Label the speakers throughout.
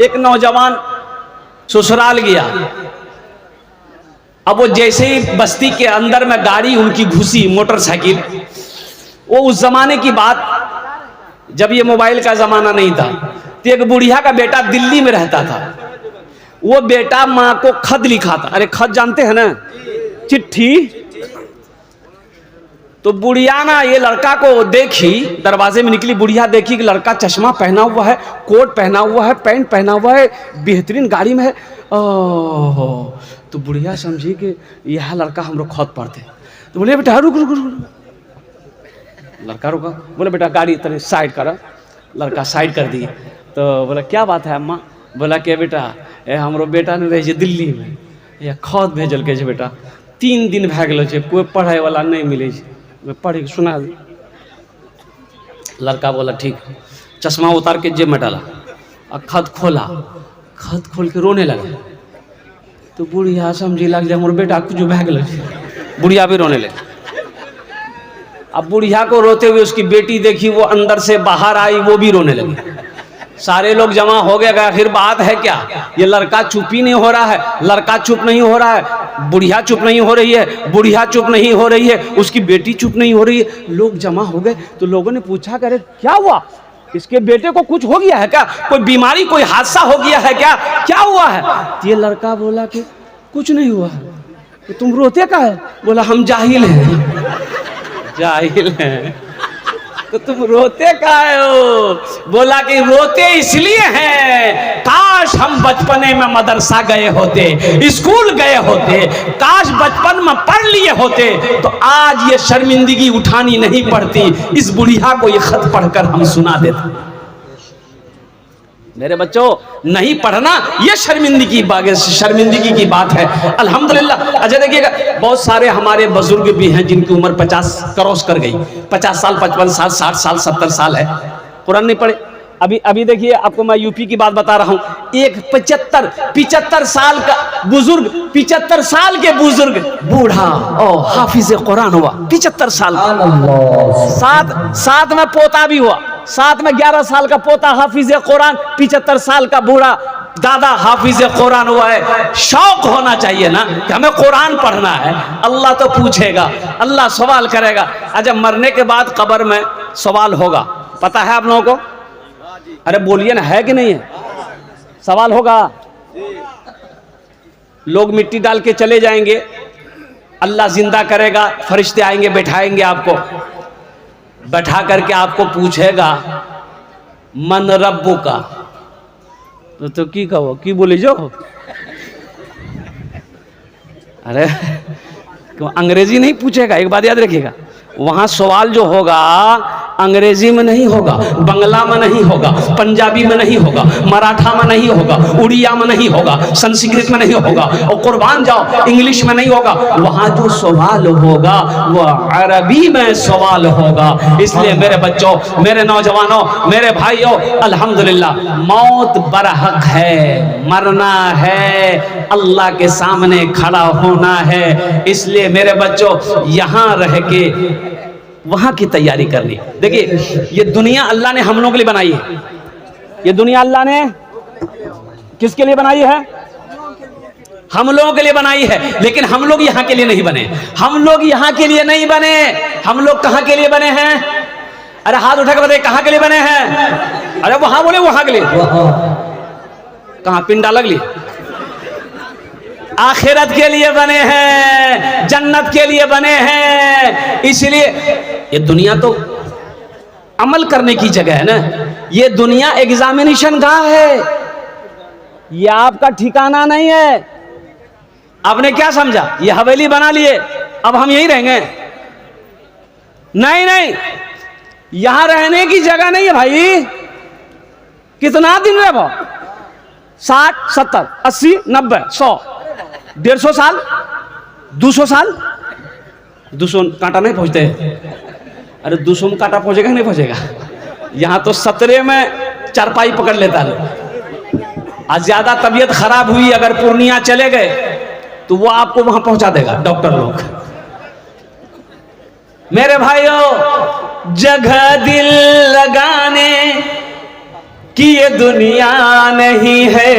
Speaker 1: एक नौजवान ससुराल गया। अब वो जैसे ही बस्ती के अंदर में गाड़ी उनकी घुसी, मोटरसाइकिल, वो उस जमाने की बात जब ये मोबाइल का जमाना नहीं था, तो एक बुढ़िया का बेटा दिल्ली में रहता था। वो बेटा माँ को खत लिखा था। अरे खत जानते हैं ना, चिट्ठी। तो बुढ़िया ना ये लड़का को देखी, दरवाजे में निकली, बुढ़िया देखी कि लड़का चश्मा पहना हुआ है, कोट पहना हुआ है, पैंट पहना हुआ है, बेहतरीन गाड़ी में है। ओह, तो बुढ़िया समझी कि यह लड़का हम लोग खत पढ़ते। तो बोले बेटा रुक रुक रुक। लड़का रुका, बोले बेटा गाड़ी इतने साइड करा। लड़का साइड कर दिए। तो बोला क्या बात है अम्मा? बोला कि बेटा हमरो बेटा ने रहे दिल्ली में, या खत भेजल के बेटा 3 दिन भए गेलो छै, कोई पढ़ाई वाला नहीं मिले छै, पढ़ सुना। लड़का बोला ठीक। चश्मा उतार के जेब में डाला और खत खोला। खत खोल के रोने लगा। तो बुढ़िया समझी लग जाए मोर बेटा कुछ भए गेलो छै। बुढ़िया भी रोने लगी। अब बुढ़िया को रोते हुए उसकी बेटी देखी, वो अंदर से बाहर आई, वो भी रोने लगी। सारे लोग जमा हो गए। आखिर बात है क्या? ये लड़का चुप ही नहीं हो रहा है, लड़का चुप नहीं हो रहा है, बुढ़िया चुप नहीं हो रही है, बुढ़िया चुप नहीं हो रही है, उसकी बेटी चुप नहीं हो रही है। लोग जमा हो गए। तो लोगों ने पूछा करे क्या हुआ, इसके बेटे को कुछ हो गया है क्या, कोई बीमारी, कोई हादसा हो गया है क्या, क्या हुआ है? ये लड़का बोला कि कुछ नहीं हुआ है। तो तुम रोते का है? बोला हम जाहिल हैं। जाहिल हैं तो तुम रोते का हो? बोला कि रोते इसलिए हैं, काश हम बचपने में मदरसा गए होते, स्कूल गए होते, काश बचपन में पढ़ लिए होते, तो आज ये शर्मिंदगी उठानी नहीं पड़ती। इस बुढ़िया को ये खत पढ़कर हम सुना देते। मेरे बच्चों, नहीं पढ़ना ये शर्मिंदगी की बात है। अल्हम्दुलिल्लाह। अच्छा देखिएगा, बहुत सारे हमारे बुजुर्ग भी हैं जिनकी उम्र 50 क्रॉस कर गई, 50 साल, 55 साल, 60 साल, 70 साल है, कुरान नहीं पढ़े। अभी देखिए, आपको मैं यूपी की बात बता रहा हूँ। एक 75 साल का बुजुर्ग, 75 साल के बुजुर्ग बूढ़ा और हाफिज कुरान हुआ, 75 साल। साथ में पोता भी हुआ, साथ में 11 साल का पोता हाफिज कुरान, 75 साल का बूढ़ा दादा हाफिज कुरान हुआ है। शौक होना चाहिए ना कि हमें कुरान पढ़ना है। अल्लाह तो पूछेगा, अल्लाह सवाल करेगा। अच्छा, मरने के बाद कब्र में सवाल होगा, पता है आप लोगों को? अरे बोलिए ना, है कि नहीं है? सवाल होगा। लोग मिट्टी डाल के चले जाएंगे, अल्लाह जिंदा करेगा, फरिश्ते आएंगे, बैठाएंगे आपको, बैठा करके आपको पूछेगा मन रब्बु का। तो की कहो, की बोले जो? अरे अंग्रेजी नहीं पूछेगा, एक बात याद रखिएगा। वहां सवाल जो होगा अंग्रेजी में नहीं होगा, बंगला में नहीं होगा, पंजाबी में नहीं होगा, मराठा में नहीं होगा, उड़िया में नहीं होगा, संस्कृत में नहीं होगा, और कुर्बान जाओ इंग्लिश में नहीं होगा। वहां जो सवाल होगा वो अरबी में सवाल होगा। इसलिए मेरे बच्चों, मेरे नौजवानों, मेरे भाइयों, अल्हम्दुलिल्लाह, मौत बरहक है, मरना है, अल्लाह के सामने खड़ा होना है। इसलिए मेरे बच्चों, यहां रह के वहां की तैयारी करनी। देखिए, ये दुनिया अल्लाह ने हम लोगों के लिए बनाई है। ये दुनिया अल्लाह ने किसके लिए बनाई है? हम लोगों के लिए बनाई है। लेकिन हम लोग यहाँ के लिए नहीं बने। हम लोग यहाँ के लिए नहीं बने। हम लोग कहाँ के लिए बने हैं? अरे हाथ उठा के बताइए, कहाँ के लिए बने हैं? अरे वहां बोले, वहां के लिए। कहाँ पिंडा लगली? आखिरत के लिए बने हैं, जन्नत के लिए बने हैं। इसलिए ये दुनिया तो अमल करने की जगह है ना। ये दुनिया एग्जामिनेशन गाह है, ये आपका ठिकाना नहीं है। आपने क्या समझा? ये हवेली बना लिए, अब हम यहीं रहेंगे? नहीं नहीं, यहां रहने की जगह नहीं है भाई। कितना दिन रहो? 60, 70, 80, 90, 100, 150 साल, 200 साल। 200 कांटा नहीं पहुंचते। अरे 200 में कांटा पहुंचेगा नहीं पहुंचेगा? यहाँ तो 17 में चारपाई पकड़ लेता है। आज ज्यादा तबीयत खराब हुई, अगर पूर्णिया चले गए तो वो आपको वहां पहुंचा देगा डॉक्टर लोग। मेरे भाइयों, जगह दिल लगाने कि ये दुनिया नहीं है,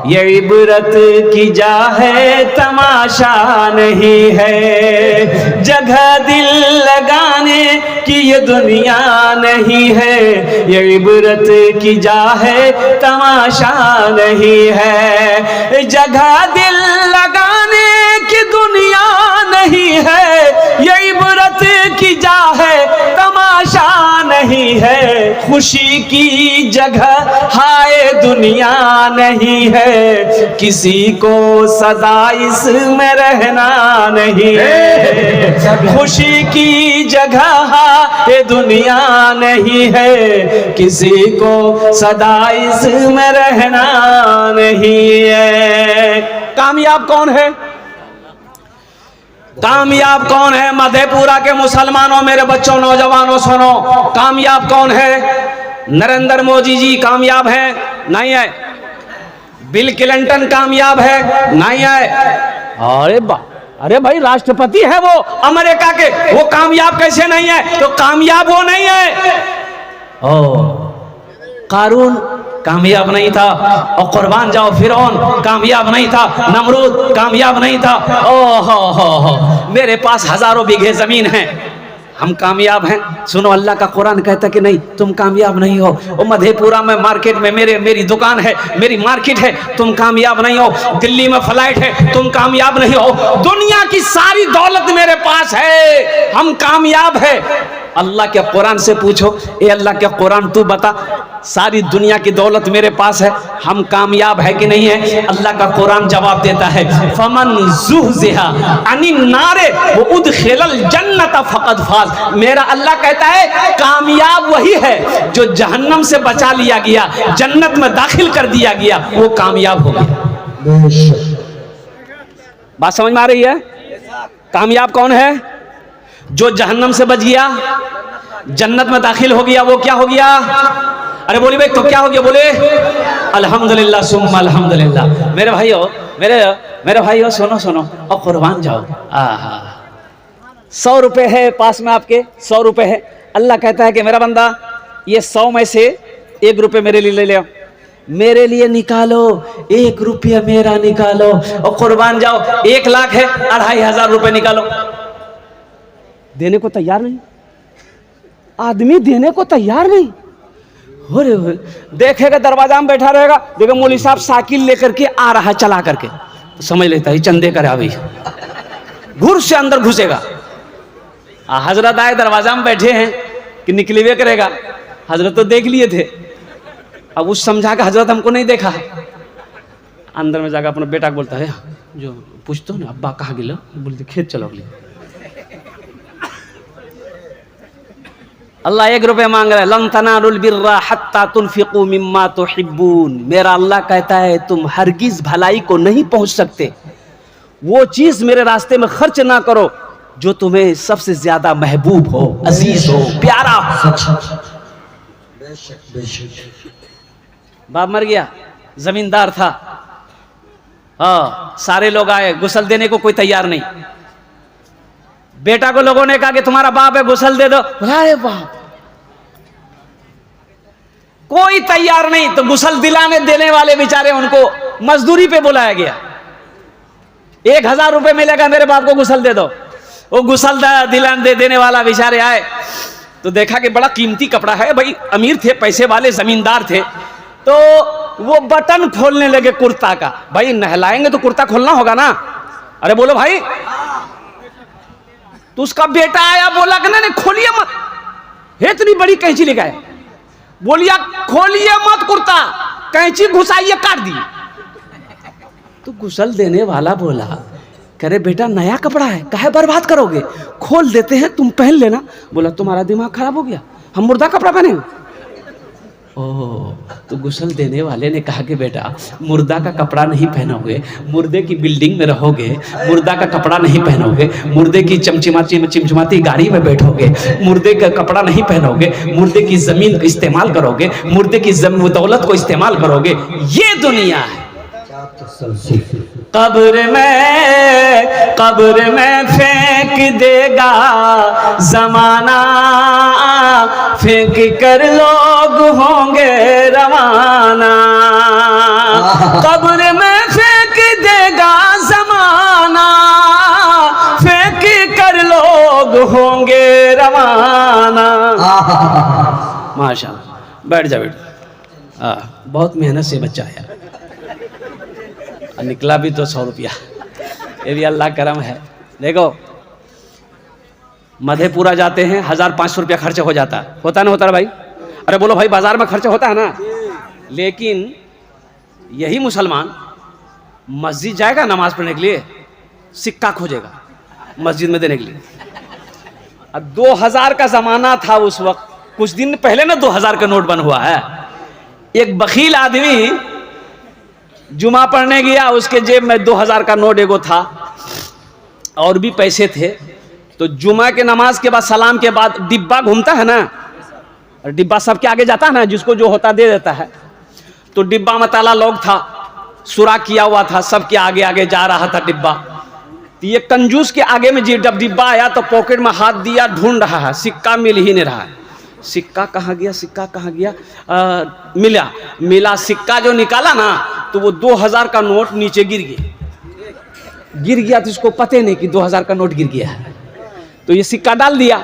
Speaker 1: ये इबरत की जा है, तमाशा नहीं है। जगह दिल लगाने की ये दुनिया नहीं है, ये इबरत की जा है, तमाशा नहीं है। जगह दिल लगाने की दुनिया नहीं है, ये इबरत की जा है, तमाशा नहीं है। खुशी की जगह हाय दुनिया नहीं है, किसी को सदा इसमें रहना नहीं है। खुशी की जगह हाय दुनिया नहीं है, किसी को सदा इसमें रहना नहीं है। कामयाब कौन है? कामयाब कौन है? मधेपुरा के मुसलमानों, मेरे बच्चों, नौजवानों सुनो, कामयाब कौन है? नरेंद्र मोदी जी कामयाब हैं? नहीं है। बिल क्लिंटन कामयाब है? नहीं है। अरे भाई राष्ट्रपति है वो अमेरिका के, वो कामयाब कैसे नहीं है? तो कामयाब वो नहीं है। कारून कामयाब नहीं था, और कुर्बान जाओ फिरौन कामयाब नहीं था, नमरूद कामयाब नहीं था। ओहो, मेरे पास हजारों बीघे जमीन है, हम कामयाब हैं। सुनो, अल्लाह का कुरान कहता कि नहीं, तुम कामयाब नहीं हो। वो मधेपुरा में मार्केट में मेरी दुकान है, मेरी मार्केट है, तुम कामयाब नहीं हो। दिल्ली में फ्लाइट है, तुम कामयाब नहीं हो। दुनिया की सारी दौलत मेरे पास है, हम कामयाब है। अल्लाह के कुरान से पूछो, ए अल्लाह के कुरान तू बता, सारी दुनिया की दौलत मेरे पास है, हम कामयाब है कि नहीं है? अल्लाह का कुरान जवाब देता है, फमन ज़ुहज़िहा अनिन नारे व उदखिलल जन्नत फक़द फाज़। मेरा अल्लाह कहता है कामयाब वही है जो जहन्नम से बचा लिया गया, जन्नत में दाखिल कर दिया गया, वो कामयाब हो गया। बात समझ में आ रही है? कामयाब कौन है? जो जहन्नम से बच गया, जन्नत में दाखिल हो गया, वो क्या हो गया? अरे बोली भाई, तो क्या हो गया? बोले अल्हम्दुलिल्लाह सुम्मा अल्हम्दुलिल्लाह। मेरे भाइयों, मेरे भाइयों, सुनो और कुर्बान जाओ। 100 रुपए है पास में आपके, 100 रुपए है। अल्लाह कहता है कि मेरा बंदा, ये 100 में से 1 रुपये मेरे लिए ले ले, मेरे लिए निकालो, 1 रुपया मेरा निकालो, और कुर्बान जाओ। 1 लाख है, 2500 रुपये निकालो। देने को तैयार नहीं आदमी, देने को तैयार नहीं। हो रे, देखेगा दरवाजा में बैठा रहेगा, देखो मौलवी साहब साइकिल लेकर के आ रहा है चला करके, तो समझ लेता है चंदे कर अभी, घुर से अंदर घुसेगा। हजरत आए, दरवाजा में बैठे हैं कि निकलवे करेगा। हजरत तो देख लिए थे, अब उस समझा के हजरत हमको नहीं देखा है। अंदर में जाकर अपने बेटा को बोलता है, जो पूछते हो ना, अब्बा कहाँ गिलो? बोलते खेत चलो अगले। अल्लाह 1 रुपया मांग रहा है, लन तनालुल बिर्रा हत्ता तुनफिकू मिम्मा तुहिब्बून। मेरा अल्लाह कहता है तुम हरगिज भलाई को नहीं पहुंच सकते, वो चीज मेरे रास्ते में खर्च ना करो जो तुम्हें सबसे ज्यादा महबूब हो, अजीज हो, प्यारा हो। बाप मर गया, जमींदार था, सारे लोग आए, गुसल देने को कोई तैयार नहीं। बेटा को लोगों ने कहा कि तुम्हारा बाप है, गुसल दे दो। अरे बाप, कोई तैयार नहीं। तो गुसल दिलाने देने वाले बेचारे, उनको मजदूरी पे बुलाया गया। 1000 रुपए मिलेगा, मेरे बाप को गुसल दे दो। वो गुसल दिलाने देने वाला बेचारे आए तो देखा कि बड़ा कीमती कपड़ा है, भाई अमीर थे, पैसे वाले जमींदार थे। तो वो बटन खोलने लगे कुर्ता का। भाई नहलाएंगे तो कुर्ता खोलना होगा ना। अरे बोलो भाई। तो उसका बेटा आया, बोला कि नहीं खोलिए मत, है इतनी बड़ी कैंची लेके आए। बोलिया खोलिए मत कुर्ता, कैंची घुसाइए, काट दिए। तो गुसल देने वाला बोला, करे बेटा नया कपड़ा है, काहे बर्बाद करोगे, खोल देते हैं, तुम पहन लेना। बोला तुम्हारा दिमाग खराब हो गया, हम मुर्दा कपड़ा पहनेंगे। ओह, तो गुसल देने वाले ने कहा कि बेटा मुर्दा का कपड़ा नहीं पहनोगे, मुर्दे की बिल्डिंग में रहोगे, मुर्दा का कपड़ा नहीं पहनोगे, मुर्दे की चिमचिमाती गाड़ी में बैठोगे, मुर्दे का कपड़ा नहीं पहनोगे, मुर्दे की जमीन इस्तेमाल करोगे, मुर्दे की दौलत को इस्तेमाल करोगे। ये दुनिया है। कब्र में फेंक देगा जमाना, फेंक कर लोग होंगे रवाना। कब्र में फेंक देगा जमाना, फेंक कर लोग होंगे रवाना। माशाअल्लाह, बैठ जा बेटा। बहुत मेहनत से बच्चा आया, निकला भी तो 100 रुपया, ये भी अल्लाह करम है। देखो मधेपुरा जाते हैं 1500 रुपया खर्च हो जाता है, होता ना होता है भाई? अरे बोलो भाई, बाजार में खर्च होता है ना। लेकिन यही मुसलमान मस्जिद जाएगा नमाज पढ़ने के लिए, सिक्का खोजेगा मस्जिद में देने के लिए। अब 2000 का जमाना था उस वक्त, कुछ दिन पहले ना 2000 का नोट बन हुआ है। एक बखील आदमी जुमा पढ़ने गया, उसके जेब में 2000 का नोट एगो था और भी पैसे थे। तो जुमा के नमाज के बाद, सलाम के बाद डिब्बा घूमता है ना, और डिब्बा सबके आगे जाता है ना, जिसको जो होता दे देता है। तो डिब्बा में ताला लॉक था, सुराख किया हुआ था, सबके आगे आगे जा रहा था डिब्बा। तो ये कंजूस के आगे में जब डिब्बा आया तो पॉकेट में हाथ दिया, ढूंढ रहा है, सिक्का मिल ही नहीं रहा है। सिक्का कहाँ गया, सिक्का कहाँ गया? मिला सिक्का जो निकाला ना, तो वो 2000 का नोट नीचे गिर गया। तो इसको पता नहीं कि 2000 का नोट गिर गया है। तो ये सिक्का डाल दिया।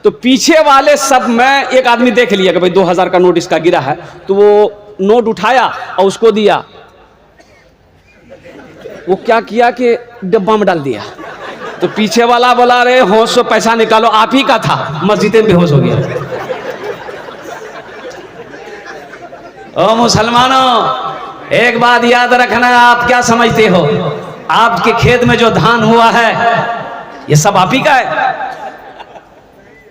Speaker 1: तो पीछे वाले सब में एक आदमी देख लिया कि भाई 2000 का नोट इसका गिरा है, तो वो नोट उठाया और उसको दिया। वो क्या किया कि डब्बा में डाल दिया। तो पीछे वाला बोला, अरे होश से पैसा निकालो, आप ही का था। मस्जिद में बेहोश हो गया। ओ मुसलमानों, एक बात याद रखना, आप क्या समझते हो? आपके खेत में जो धान हुआ है, ये सब आप ही का है?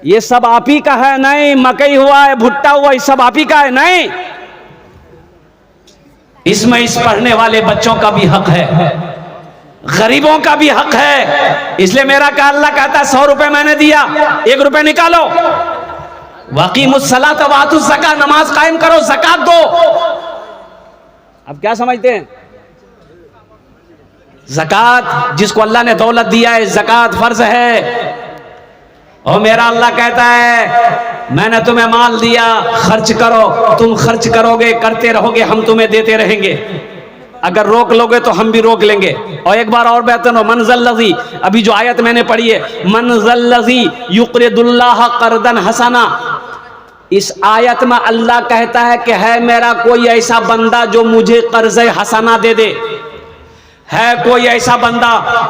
Speaker 1: ये सब आप ही का है? नहीं। मकई हुआ है, भुट्टा हुआ, ये सब आप ही का है? नहीं। इसमें इस पढ़ने वाले बच्चों का भी हक है, गरीबों का भी हक है। इसलिए मेरा का अल्लाह कहता है 100 रुपए मैंने दिया, 1 रुपए निकालो। वक़ीमुस्सलात व आतुज़ ज़कात, नमाज कायम करो, ज़कात दो। अब क्या समझते हैं? ज़कात, जिसको अल्लाह ने दौलत दिया है, ज़कात फर्ज है। और मेरा अल्लाह कहता है, मैंने तुम्हें माल दिया, खर्च करो। तुम खर्च करोगे, करते रहोगे, हम तुम्हें देते रहेंगे। अगर रोक लोगे तो हम भी रोक लेंगे। और एक बार और बेहतर हो, मनज़ल्लज़ी, अभी जो आयत मैंने पढ़ी है, मनज़ल्लज़ी युक़रिदुल्लाह क़र्दन हसना। इस आयत में अल्लाह कहता है कि है मेरा कोई ऐसा बंदा जो मुझे कर्ज़ हसना दे दे, है कोई ऐसा बंदा।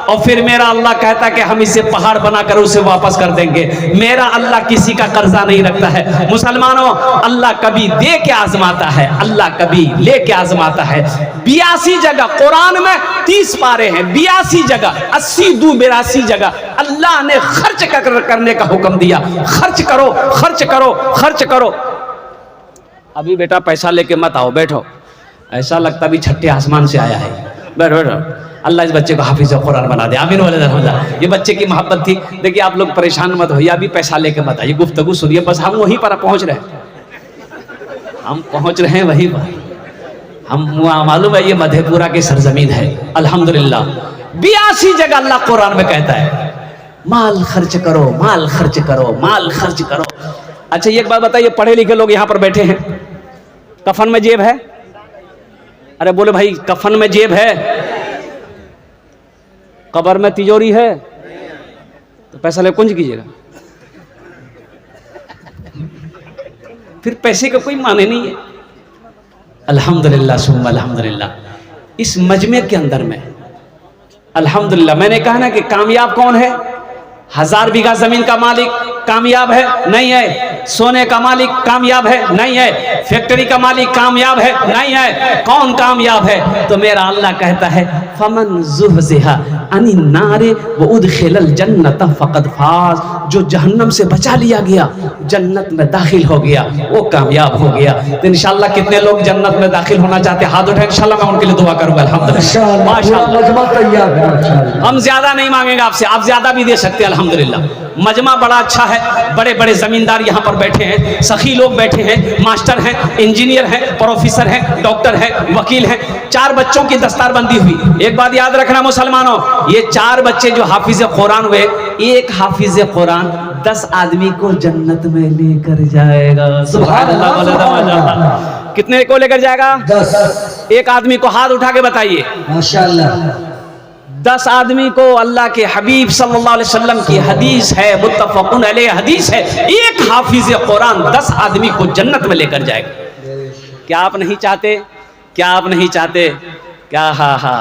Speaker 1: और फिर मेरा अल्लाह कहता है कि हम इसे पहाड़ बनाकर उसे वापस कर देंगे। मेरा अल्लाह किसी का कर्जा नहीं रखता है। मुसलमानों, अल्लाह कभी दे के आजमाता है, अल्लाह कभी ले के आजमाता है। 82 जगह कुरान में 30 पारे हैं, 82 जगह, 80 दू 82 जगह अल्लाह ने खर्च करने का हुक्म दिया। खर्च करो, खर्च करो, खर्च करो। अभी बेटा पैसा लेके मत आओ, बैठो। ऐसा लगता भी छठे आसमान से आया है। बैठो बैठो। अल्लाह इस बच्चे को हाफिज़ कुरान बना दे। आमीन वाले ये बच्चे की मोहब्बत थी। देखिए आप लोग परेशान मत होइए, अभी पैसा लेके मत आइए, गुफ्तगू सुनिए। बस हम वहीं पर पहुंच रहे हैं, हम पहुंच रहे हैं वहीं पर। हम मालूम है ये मधेपुरा की सरजमीन है। अल्हम्दुलिल्लाह 82 जगह अल्लाह कुरान में कहता है माल खर्च करो, माल खर्च करो, माल खर्च करो। अच्छा एक बात बताइए, पढ़े लिखे लोग यहाँ पर बैठे हैं, कफन में जेब है? अरे बोले भाई, कफन में जेब है? कब्र में तिजोरी है? तो पैसा ले कुंज कीजिएगा। फिर पैसे का कोई माने नहीं है। अल्हम्दुलिल्लाह सुम्मा अल्हम्दुलिल्लाह। इस मजमे के अंदर में अल्हम्दुलिल्लाह, मैंने कहा ना कि कामयाब कौन है? 1000 बीघा जमीन का मालिक कामयाब है? नहीं है। सोने का मालिक कामयाब है? नहीं है। फैक्ट्री का मालिक कामयाब है? नहीं है। कौन कामयाब है? तो मेरा अल्लाह कहता है फमन ज़ुहज़िहा अनिन नारे व उदखिलल जन्नत फ़क़द फ़ाज़। जो जहन्नम से बचा लिया गया, जन्नत में दाखिल हो गया, वो कामयाब हो गया। तो इंशाअल्लाह कितने लोग जन्नत में दाखिल होना चाहते हैं? हाथ उठाएं, इंशाअल्लाह मैं उनके लिए दुआ करूंगा। अल्हम्दुलिल्लाह माशाअल्लाह। हम ज्यादा नहीं मांगेंगे आपसे, आप ज्यादा भी दे सकते हैं। अल्हम्दुलिल्लाह मजमा बड़ा अच्छा है, बड़े बड़े जमींदार यहाँ पर बैठे हैं, सखी लोग बैठे हैं, मास्टर हैं, इंजीनियर हैं, प्रोफेसर हैं, डॉक्टर हैं, वकील हैं। 4 बच्चों की दस्तारबंदी हुई। एक बात याद रखना मुसलमानों, ये 4 बच्चे जो हाफिज कुरान हुए, एक हाफिज कुरान 10 आदमी को जन्नत में लेकर जाएगा। सुभान अल्लाह। कितने को लेकर जाएगा?
Speaker 2: 10।
Speaker 1: एक आदमी को हाथ उठा के बताइए।
Speaker 2: माशाअल्लाह।
Speaker 1: 10 आदमी को अल्लाह के हबीब सल्लल्लाहु अलैहि वसल्लम की हदीस है, मुत्तफकुन अलैह हदीस है, एक हाफिज कुरान 10 आदमी को जन्नत में लेकर जाएगा। क्या आप नहीं चाहते? क्या आप नहीं चाहते? क्या? हा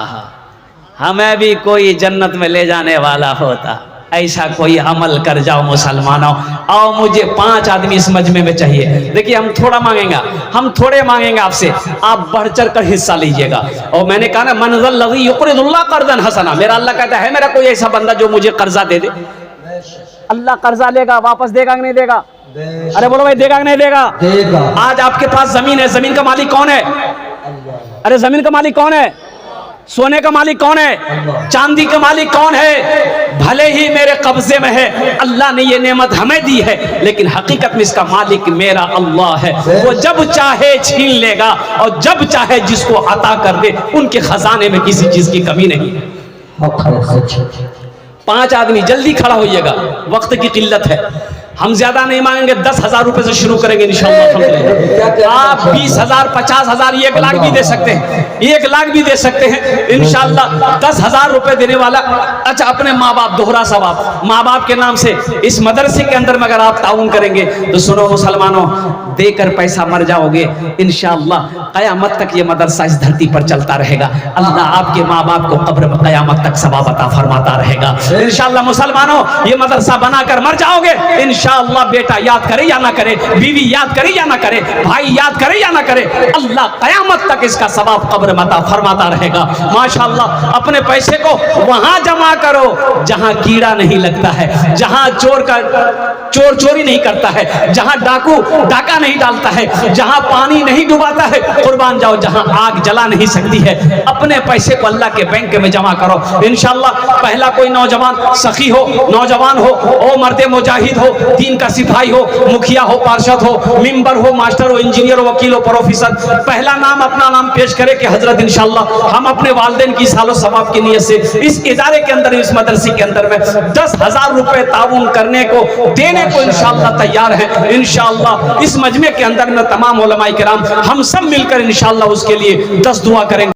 Speaker 1: हमें भी कोई जन्नत में ले जाने वाला होता। ऐसा कोई अमल कर जाओ मुसलमानों। आओ, मुझे 5 आदमी इस मजमे में चाहिए। देखिए, हम थोड़ा मांगेंगे, हम थोड़े मांगेंगे आपसे, आप बढ़ चढ़ कर हिस्सा लीजिएगा। और मैंने कहा ना, मनज़ल लज़ी युक़रिदुल्लाह क़र्ज़न हसना, मेरा अल्लाह कहता है मेरा कोई ऐसा बंदा जो मुझे कर्जा दे दे। अल्लाह कर्जा लेगा, वापस देगा कि नहीं देगा? अरे बोलो भाई, देगा कि नहीं देगा?
Speaker 2: देगा।
Speaker 1: आज आपके पास जमीन है, जमीन का मालिक कौन है? अरे जमीन का मालिक कौन है? सोने का मालिक कौन है? चांदी का मालिक कौन है? भले ही मेरे कब्जे में है, अल्लाह ने ये नेमत हमें दी है, लेकिन हकीकत में इसका मालिक मेरा अल्लाह है। वो जब चाहे छीन लेगा और जब चाहे जिसको अता कर दे। उनके खजाने में किसी चीज की कमी नहीं है। 5 आदमी जल्दी खड़ा होइएगा, वक्त की किल्लत है। हम ज्यादा नहीं मांगेंगे, 10,000 रुपए से शुरू करेंगे इंशाअल्लाह। आप 20,000, 50,000, 1 लाख भी दे सकते हैं, 1 लाख भी दे सकते हैं इंशाअल्लाह। 10,000 रुपए देने वाला, अच्छा अपने माँ बाप, दोहरा सवाब, माँ बाप के नाम से इस मदरसे के अंदर में अगर आप ताउन करेंगे तो सुनो मुसलमानों, देकर पैसा मर जाओगे इंशाअल्लाह। कयामत तक ये मदरसा इस धरती पर चलता रहेगा। अल्लाह आपके माँ बाप को कब्र में कयामत तक सवाब अता फरमाता रहेगा इंशाअल्लाह। मुसलमानों, ये मदरसा बनाकर मर जाओगे इंशाअल्लाह। बेटा याद करे या ना करे, बीवी याद करे या ना करे, भाई याद करे या ना करे, अल्लाह कयामत तक इसका सवाब कब्र में अता फरमाता रहेगा माशाअल्लाह। अपने पैसे को वहां जमा करो जहां कीड़ा नहीं लगता है, जहां चोर चोरी नहीं करता है, जहां डाकू डाका नहीं डालता है, जहां पानी नहीं डुबाता है। कुर्बान जाओ जहां आग जला नहीं सकती है। अपने पैसे को अल्लाह के बैंक में जमा करो इंशाअल्लाह। पहला कोई नौजवान सखी हो, नौजवान हो, ओ मर्दे मुजाहिद हो, दीन का सिपाही हो, मुखिया हो, पार्षद हो, मिंबर हो, मास्टर हो, इंजीनियर हो, वकील हो, प्रोफेसर, पहला नाम अपना नाम पेश करे कि हजरत इंशाअल्लाह हम अपने वालिदैन की सालो सवाब की नियत से इस इदारे के अंदर, इस मदरसे के अंदर में 10,000 रुपए ताउन करने को, देने को इंशाअल्लाह तैयार है इंशाअल्लाह। इस मजमे के अंदर में तमाम उलमाए किराम हम सब मिलकर इंशाअल्लाह उसके लिए 10 दुआ करेंगे।